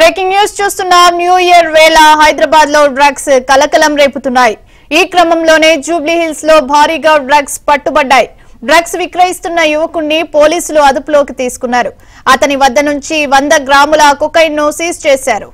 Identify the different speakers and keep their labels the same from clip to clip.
Speaker 1: Breaking news చూస్తున్నాం. New year వేళ హైదరాబాద్ లో డ్రగ్స్ కలకలం రేపుతున్నాయి. ఈ క్రమంలోనే జూబ్లీ హిల్స్ లో భారీగా డ్రగ్స్ పట్టుబడ్డాయి. డ్రగ్స్ విక్రయిస్తున్న యువకుణ్ణి పోలీసులు అదుపులోకి తీసుకున్నారు. అతని వద్ద నుంచి 100 గ్రాముల కొకైన్ ను సీజ్ చేశారు.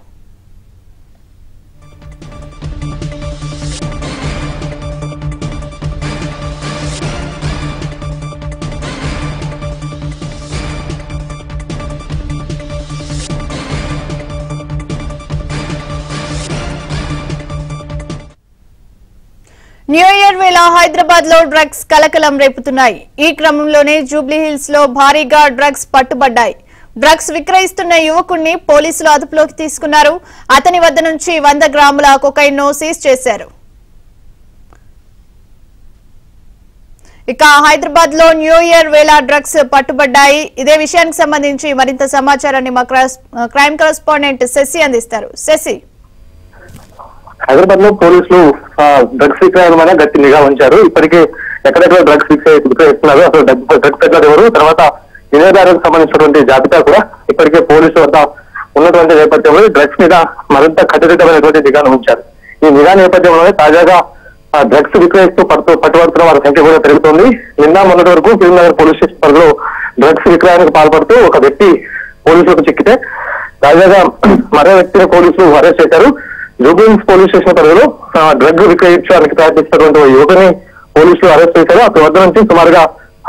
Speaker 1: న్యూ ఇయర్ వేళ హైదరాబాద్ లో డ్రగ్స్ కలకలం రేపుతున్నాయి. ఈ క్రమంలోనే జూబ్లీ హిల్స్ లో భారీగా డ్రగ్స్ పట్టుబడ్డాయి. డ్రగ్స్ విక్రయిస్తున్న యువకుణ్ణి పోలీసులు అదుపులోకి తీసుకున్నారు. అతని వద్ద నుంచి 100 గ్రాముల కొకైన్ ను సీజ్ చేశారు. ఇక హైదరాబాద్ లో న్యూ ఇయర్ వేళ డ్రగ్స్ పట్టుబడ్డాయి. ఇదే విషయానికి సంబంధించి మరింత సమాచారాన్ని మా క్రైమ్ కరెస్పాండెంట్ శశి అందిస్తారు. శశి,
Speaker 2: హైదరాబాద్ లో పోలీసులు డ్రగ్స్ విక్రయాల మీద గట్టి నిఘా ఉంచారు. ఇప్పటికే ఎక్కడెక్కడ డ్రగ్స్ విక్రయిస్తున్నారు, అసలు డ్రగ్స్ పెద్దలు ఎవరు, తర్వాత వినియోగదారులకు సంబంధించినటువంటి జాబితా కూడా ఇప్పటికే పోలీసులు వద్ద ఉన్నటువంటి నేపథ్యంలో డ్రగ్స్ మీద మరింత కట్టుదిట్టమైనటువంటి నిఘాను ఉంచారు. ఈ నిఘా నేపథ్యంలోనే తాజాగా డ్రగ్స్ విక్రయిస్తూ పట్టుబడుతున్న వారి సంఖ్య కూడా పెరుగుతోంది. నిన్న మొన్నటి వరకు ఫిల్మ్నగర్ పోలీస్ స్టేషన్ పరిధిలో డ్రగ్స్ విక్రయానికి పాల్పడుతూ ఒక వ్యక్తి పోలీసులకు చిక్కితే తాజాగా మరో వ్యక్తిని పోలీసులు అరెస్ట్ చేశారు. జూబ్లీ హిల్స్ పోలీస్ స్టేషన్ పరిధిలో డ్రగ్ విక్రయించడానికి ప్రయత్నిస్తున్నటువంటి యువకుని పోలీసులు అరెస్ట్ చేశారు. అతని వద్ద నుంచి సుమారుగా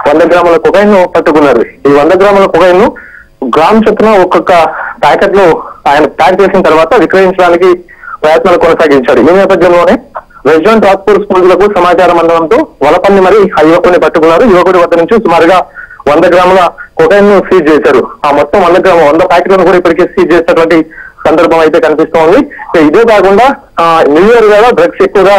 Speaker 2: 100 గ్రాముల కొకైన్ ను పట్టుకున్నారు. ఈ 100 గ్రాముల కొకైన్ ను గ్రామ్ చొప్పున ఒక్కొక్క ప్యాకెట్ లో ఆయన ప్యాక్ చేసిన తర్వాత విక్రయించడానికి ప్రయత్నాలు కొనసాగించారు. ఈ నేపథ్యంలోనే రెసిడెంట్ ట్రాన్స్పోర్ట్ పోలీసులకు సమాచారం అందడంతో వలపల్లి మరి ఆ యువకుని పట్టుకున్నారు. యువకుడి వద్ద నుంచి సుమారుగా 100 గ్రాముల కొకైన్ ను సీజ్ చేశారు. ఆ మొత్తం 100 ప్యాకెట్లను కూడా ఇప్పటికే సీజ్ చేసినటువంటి సందర్భం అయితే కనిపిస్తోంది. ఇదే కాకుండా న్యూ ఇయర్ వేళ డ్రగ్స్ ఎక్కువగా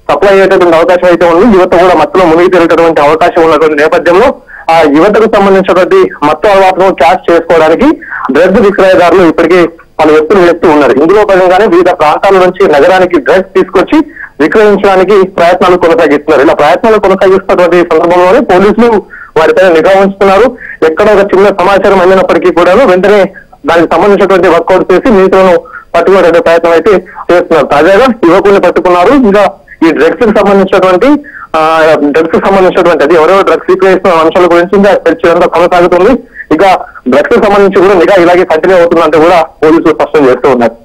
Speaker 2: సప్లై అయ్యేటటువంటి అవకాశం అయితే ఉంది. యువత కూడా మత్తులో మునిగి తేలేటటువంటి అవకాశం ఉన్నటువంటి నేపథ్యంలో ఆ యువతకు సంబంధించినటువంటి మత్తు అలవాటును క్యాష్ చేసుకోవడానికి డ్రగ్ విక్రయదారులు ఇప్పటికే పలు వ్యక్తులు వేస్తూ ఉన్నారు. ఇందులో భాగంగానే వివిధ ప్రాంతాల నుంచి నగరానికి డ్రగ్స్ తీసుకొచ్చి విక్రయించడానికి ప్రయత్నాలు కొనసాగిస్తున్నారు. ఇలా ప్రయత్నాలు కొనసాగిస్తున్నటువంటి సందర్భంలోనే పోలీసులు వారిపైన నిఘా ఉంచుతున్నారు. ఎక్కడ ఒక చిన్న సమాచారం అందినప్పటికీ కూడా వెంటనే దానికి సంబంధించినటువంటి వర్కౌట్ చేసి నిధులను పట్టుకునే ప్రయత్నం అయితే చేస్తున్నారు. తాజాగా యువకుల్ని పట్టుకున్నారు. ఇంకా ఈ డ్రగ్స్ కి సంబంధించినటువంటి అది ఎవరెవరు డ్రగ్స్ విక్రయిస్తున్న అంశాల గురించి ఇంకా చర్చ కొనసాగుతుంది. ఇక డ్రగ్స్ కి సంబంధించి కూడా నిఘా ఇలాగే కంటిన్యూ అవుతుందంటే కూడా పోలీసులు స్పష్టం చేస్తూ ఉన్నారు.